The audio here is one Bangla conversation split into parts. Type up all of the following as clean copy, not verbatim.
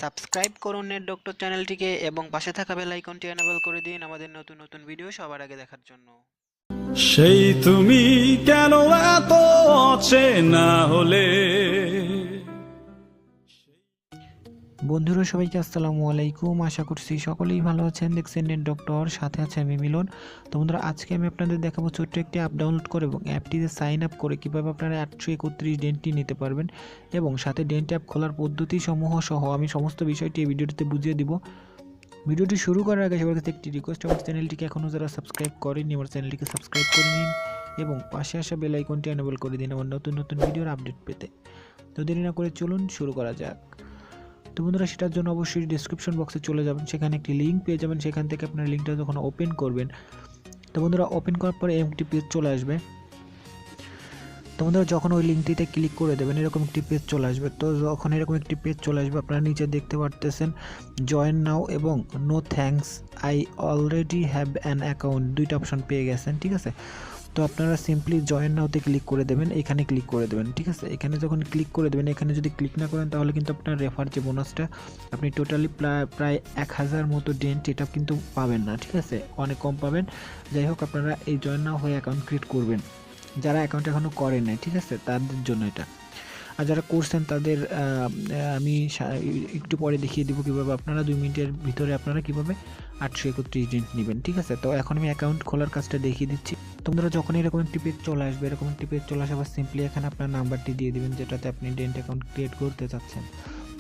সাবস্ক্রাইব করুন নেট ডক্টর চ্যানেলটিকে এবং পাশে থাকা বেল আইকনটি এনেবল করে দিন আমাদের নতুন নতুন ভিডিও সবার আগে দেখার জন্য। সেই তুমি কেন এত অচেনা হলে। বন্ধুরা সবাইকে আসসালামু আলাইকুম, আশা করছি সকলেই ভালো আছেন। দেখছেন নেট ডক্টর, সাথে আছে আমি মিলন। তো বন্ধুরা আজকে আমি আপনাদের দেখাবো ছোট্ট একটি অ্যাপ ডাউনলোড করে এবং অ্যাপটিতে সাইন আপ করে কীভাবে আপনারা 831 ডেন্টটি নিতে পারবেন এবং সাথে ডেন্ট অ্যাপ খোলার পদ্ধতি সমূহ সহ আমি সমস্ত বিষয়টি এই ভিডিওটিতে বুঝিয়ে দিব। ভিডিওটি শুরু করার আগে সবার কাছে একটি রিকোয়েস্ট, আমার চ্যানেলটিকে এখনও যারা সাবস্ক্রাইব করেনি আমার চ্যানেলটিকে সাবস্ক্রাইব করে নিন এবং পাশে আসা বেল আইকনটি এনেবল করে দিন আমার নতুন নতুন ভিডিওর আপডেট পেতে। তো দেরি না করে চলুন শুরু করা যাক। তো বন্ধুরা সেটার জন্য অবশ্যই ডিসক্রিপশন বক্সে চলে যাবেন, সেখানে একটি লিঙ্ক পেয়ে যাবেন। সেখান থেকে আপনার লিঙ্কটা যখন ওপেন করবেন, তো বন্ধুরা ওপেন করার পরে একটি পেজ চলে আসবে। তো বন্ধুরা যখন ওই লিঙ্কটিতে ক্লিক করে দেবেন এরকম একটি পেজ চলে আসবে। তো যখন এরকম একটি পেজ চলে আসবে আপনারা নিচে দেখতে পারতেছেন জয়েন নাও এবং no thanks I already have an account, দুইটা অপশন পেয়ে গেছেন, ঠিক আছে। তো আপনারা সিম্পলি জয়েন নাওতে ক্লিক করে দেবেন, এখানে ক্লিক করে দেবেন, ঠিক আছে। এখানে যখন ক্লিক করে দেবেন, এখানে যদি ক্লিক না করেন তাহলে কিন্তু আপনার রেফার যে বোনাসটা আপনি টোটালি প্রায় 1000 মতো ডেন্ট এটা কিন্তু পাবেন না, ঠিক আছে, অনেক কম পাবেন। যাই হোক আপনারা এই জয়েন নাও হয়ে অ্যাকাউন্ট ক্রিয়েট করবেন, যারা অ্যাকাউন্ট এখনও করেন নাই, ঠিক আছে, তাদের জন্য এটা। আর যারা করছেন তাদের আমি একটু পরে দেখিয়ে দিব কীভাবে আপনারা 2 মিনিটের ভিতরে আপনারা কীভাবে 831 ডেন্ট নেবেন, ঠিক আছে। তো এখন আমি অ্যাকাউন্ট খোলার কাজটা দেখিয়ে দিচ্ছি। তোমরা যখন এরকম একটি পেজ চলে আসবে, এরকম একটি পেজ চলে আসার সিম্পলি এখানে আপনার নাম্বারটি দিয়ে দিবেন যেটাতে আপনি ডেন্ট অ্যাকাউন্ট ক্রিয়েট করতে চাচ্ছেন।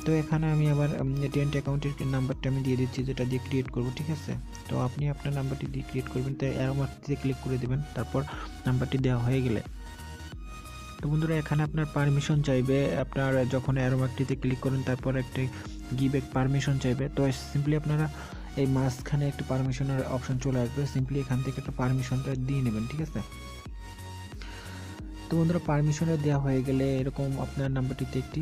তো এখানে আমি আবার ডেন্ট অ্যাকাউন্টের নাম্বারটা আমি দিয়ে দিচ্ছি যেটা দিয়ে ক্রিয়েট করব, ঠিক আছে। তো আপনি আপনার নাম্বারটি দিয়ে ক্রিয়েট করবেন, তাই অ্যারো মার্কটিতে ক্লিক করে দেবেন। তারপর নাম্বারটি দেওয়া হয়ে গেলে তো বন্ধুরা এখানে আপনার পারমিশন চাইবে। আপনার যখন অ্যারো মার্কটিতে ক্লিক করেন তারপর একটি গিভ এক পারমিশন চাইবে। তো সিম্পলি আপনারা এই মাঝখানে একটা পারমিশনের অপশন চলে আসবে, সিম্পলি এখান থেকে একটা পারমিশনটা দিয়ে নেবেন, ঠিক আছে। তো বন্ধুরা পারমিশনটা দেওয়া হয়ে গেলে এরকম আপনার নাম্বারটিতে একটি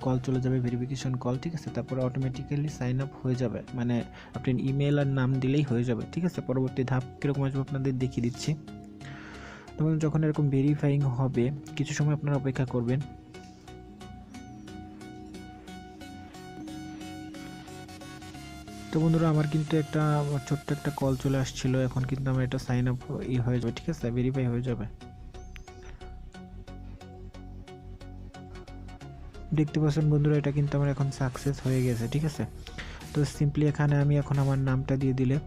কল চলে যাবে, ভেরিফিকেশন কল, ঠিক আছে। তারপরে অটোমেটিক্যালি সাইন আপ হয়ে যাবে, মানে আপনি ইমেল আর নাম দিলেই হয়ে যাবে, ঠিক আছে। পরবর্তী ধাপ কীরকম আসবে আপনাদের দেখিয়ে দিচ্ছি। তো যখন এরকম ভেরিফাইং হবে কিছু সময় আপনারা অপেক্ষা করবেন। তো বন্ধুরা আমার কিন্তু একটা ছোট্ট একটা কল চলে আসছিল, এখন কিন্তু আমার এটা সাইন আপ হয়ে যাবে, ঠিক আছে, ভেরিফাই হয়ে যাবে। দেখতে পাচ্ছেন বন্ধুরা এটা কিন্তু আমার এখন সাকসেস হয়ে গেছে, ঠিক আছে। তো সিম্পলি এখানে আমি এখন আমার নামটা দিয়ে দিলে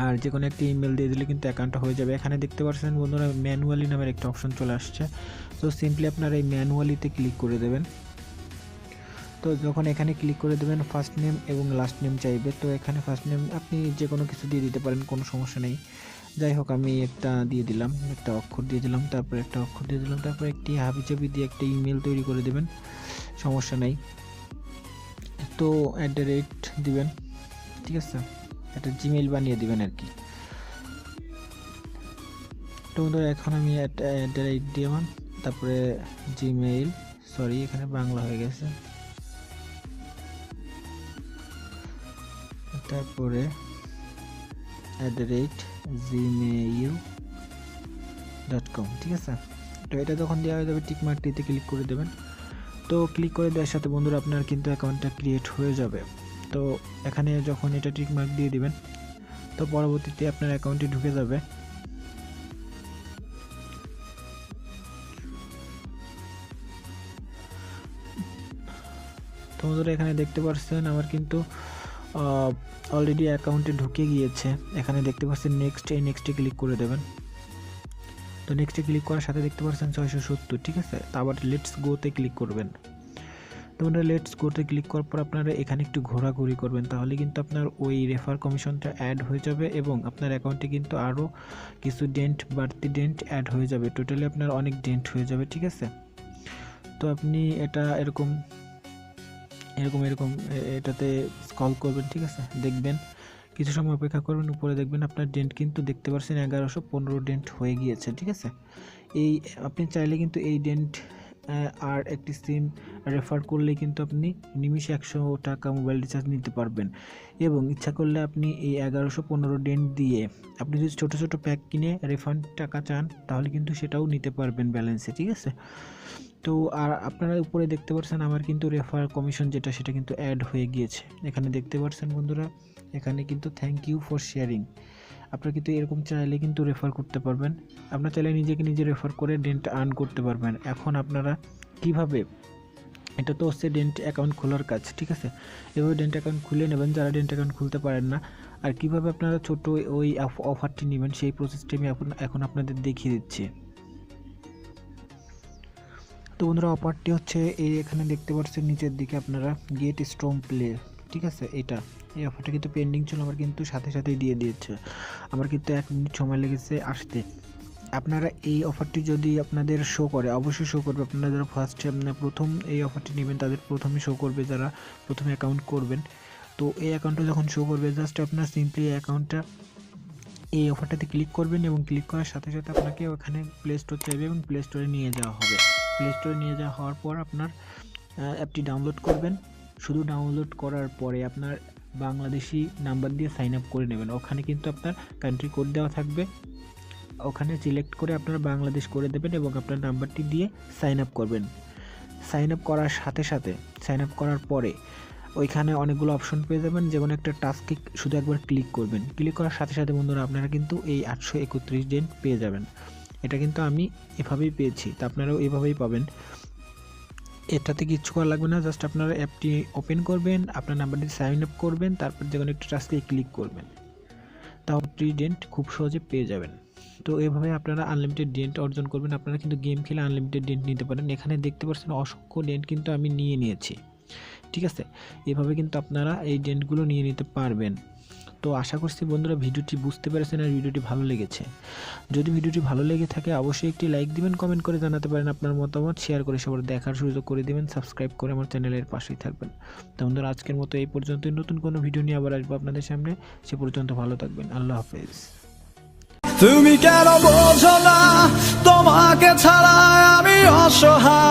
আর যে কোনো একটি ইমেল দিয়ে দিলে কিন্তু অ্যাকাউন্টটা হয়ে যাবে। এখানে দেখতে পাচ্ছেন বন্ধুরা ম্যানুয়ালি নামের একটা অপশন চলে আসছে। তো সিম্পলি আপনারা এই ম্যানুয়ালিতে ক্লিক করে দেবেন। তো যখন এখানে ক্লিক করে দেবেন ফার্স্ট নেম এবং লাস্ট নেম চাইবে। তো এখানে ফার্স্ট নেম আপনি যে কোনো কিছু দিয়ে দিতে পারেন, কোনো সমস্যা নেই। যাই হোক আমি একটা দিয়ে দিলাম, একটা অক্ষর দিয়ে দিলাম, তারপর একটা অক্ষর দিয়ে দিলাম, তারপর একটি হাবিজাবি দিয়ে একটা ইমেল তৈরি করে দেবেন, সমস্যা নেই। তো দিবেন, ঠিক আছে, একটা জিমেইল বানিয়ে দিবেন আর কি। তো বন্ধুরা এখন আমি দিলাম, তারপরে জিমেইল, সরি এখানে বাংলা হয়ে গেছে, তারপরে gmail.com, ঠিক আছে। তো এটা যখন দেওয়া হয়ে যাবে টিক মার্কটিতে ক্লিক করে দেবেন। তো ক্লিক করে দেওয়ার সাথে বন্ধুরা আপনার কিন্তু অ্যাকাউন্টটা ক্রিয়েট হয়ে যাবে। তো এখানে যখন এটা টিক মার্ক দিয়ে দিবেন তো পরবর্তীতে আপনার অ্যাকাউন্টে ঢুকে যাবে। তো বন্ধুরা এখানে দেখতে পাচ্ছেন আমার কিন্তু অলরেডি অ্যাকাউন্টে ঢুকে গিয়েছে। এখানে দেখতে পাচ্ছেন নেক্সট, এই নেক্সটে ক্লিক করে দেবেন। তো নেক্সটে ক্লিক করার সাথে দেখতে পাচ্ছেন 670, ঠিক আছে। তো আবার লেটস গোতে ক্লিক করবেন। তো আপনারা লেটস গোতে ক্লিক করার পর আপনারা এখানে একটু ঘোরাঘুরি করবেন, তাহলে কিন্তু আপনার ওই রেফার কমিশনটা অ্যাড হয়ে যাবে এবং আপনার অ্যাকাউন্টে কিন্তু আরও কিছু বাড়তি ডেন্ট অ্যাড হয়ে যাবে, টোটালি আপনার অনেক ডেন্ট হয়ে যাবে, ঠিক আছে। তো আপনি এটা এরকম এটাতে স্ক্রল করবেন, ঠিক আছে, দেখবেন কিছু সময় অপেক্ষা করবেন, উপরে দেখবেন আপনার ডেন্ট কিন্তু দেখতে পাচ্ছেন 1115 ডেন্ট হয়ে গিয়েছে, ঠিক আছে। এই আপনি চাইলে কিন্তু এই ডেন্ট আর একটি সিম রেফার করলে কিন্তু আপনি নিমিষে 100 টাকা মোবাইল রিচার্জ নিতে পারবেন। এবং ইচ্ছা করলে আপনি এই 1115 ডেন্ট দিয়ে আপনি যদি ছোটো ছোটো প্যাক কিনে রিফান্ড টাকা চান তাহলে কিন্তু সেটাও নিতে পারবেন ব্যালেন্সে, ঠিক আছে। তো আর আপনারা উপরে দেখতে পাচ্ছেন আমার কিন্তু রেফার কমিশন যেটা সেটা কিন্তু অ্যাড হয়ে গিয়েছে। এখানে দেখতে পাচ্ছেন বন্ধুরা, এখানে কিন্তু থ্যাংক ইউ ফর শেয়ারিং। আপনারা কিন্তু এরকম চাইলে কিন্তু রেফার করতে পারবেন। আপনারা চাইলে নিজেকে নিজে রেফার করে ডেন্ট আর্ন করতে পারবেন। এখন আপনারা কিভাবে, এটা তো হচ্ছে ডেন্ট অ্যাকাউন্ট খোলার কাজ, ঠিক আছে। এভাবে ডেন্ট অ্যাকাউন্ট খুলে নেবেন যারা ডেন্ট অ্যাকাউন্ট খুলতে পারেন না। আর কিভাবে আপনারা ছোট ওই অফারটি নেবেন সেই প্রসেসটি আমি এখন আপনাদের দেখিয়ে দিচ্ছি। তো বন্ধুরা, অফারটি হচ্ছে এই এখানে দেখতে পাচ্ছেন নিচের দিকে আপনারা গেট স্ট্রং প্লে, ঠিক আছে। এই অফারটা কিন্তু পেন্ডিং ছিল, আমার কিন্তু সাথে সাথেই দিয়ে দিয়েছে। আমার কিন্তু 1 মিনিট সময় লেগেছে আসতে। আপনারা এই অফারটি যদি আপনাদের শো করে, অবশ্যই শো করবে। আপনারা যারা প্রথম এই অফারটি নেবেন তাদের প্রথমে শো করবে, যারা প্রথমে অ্যাকাউন্ট করবেন। তো এই অ্যাকাউন্টটা যখন শো করবে জাস্ট আপনার সিম্পলি অ্যাকাউন্টটা এই অফারটাতে ক্লিক করবেন এবং ক্লিক করার সাথে সাথে আপনাকে ওখানে প্লে স্টোর চাইবে এবং প্লে স্টোরে নিয়ে যাওয়া হবে। প্লে স্টোরে নিয়ে যাওয়া হওয়ার পর আপনার অ্যাপটি ডাউনলোড করবেন। শুধু ডাউনলোড করার পরে আপনার বাংলাদেশি নাম্বার দিয়ে সাইন আপ করে নেবেন। ওখানে কিন্তু আপনার কান্ট্রি কোড দেওয়া থাকবে, ওখানে সিলেক্ট করে আপনারা বাংলাদেশ করে দেবেন এবং আপনার নাম্বারটি দিয়ে সাইন আপ করবেন। সাইন আপ করার সাথে সাথে, সাইন আপ করার পরে ওইখানে অনেকগুলো অপশন পেয়ে যাবেন, যে কোনো একটা টাস্কে শুধু একবার ক্লিক করবেন। ক্লিক করার সাথে সাথে বন্ধুরা আপনারা কিন্তু এই 831 ডেন্ট পেয়ে যাবেন। এটা কিন্তু আমি এভাবেই পেয়েছি, তা আপনারাও এভাবেই পাবেন। এটাতে কিচ্ছু করা লাগবে না, জাস্ট আপনারা অ্যাপটি ওপেন করবেন, আপনার নাম্বারটি সাইন আপ করবেন, তারপর যে কোনো একটা টাস্কে ক্লিক করবেন, তাও ডেন্ট খুব সহজে পেয়ে যাবেন। তো এভাবে আপনারা আনলিমিটেড ডেন্ট অর্জন করবেন। আপনারা কিন্তু গেম খেলে আনলিমিটেড ডেন্ট নিতে পারেন। এখানে দেখতে পাচ্ছেন অসংখ্য ডেন্ট কিন্তু আমি নিয়েছি, ঠিক আছে। এভাবে কিন্তু আপনারা এই ডেন্টগুলো নিয়ে নিতে পারবেন। তো আশা করছি বন্ধুরা ভিডিওটি বুঝতে পেরেছেন আর ভিডিওটি ভালো লেগেছে। যদি ভিডিওটি ভালো লেগে থাকে অবশ্যই একটি লাইক দিবেন, কমেন্ট করে জানাতে পারেন আপনার মতামত, শেয়ার করে সবার দেখার সুযোগ করে দিবেন, সাবস্ক্রাইব করে আমার চ্যানেলের পাশেই থাকবেন। তো বন্ধুরা আজকের মতো এই পর্যন্তই। নতুন কোনো ভিডিও নিয়ে আবার আসবো আপনাদের সামনে। সে পর্যন্ত ভালো থাকবেন। আল্লাহ হাফেজ। তুমি কেন বোঝো না তোমাকে ছাড়া আমি অসহায়।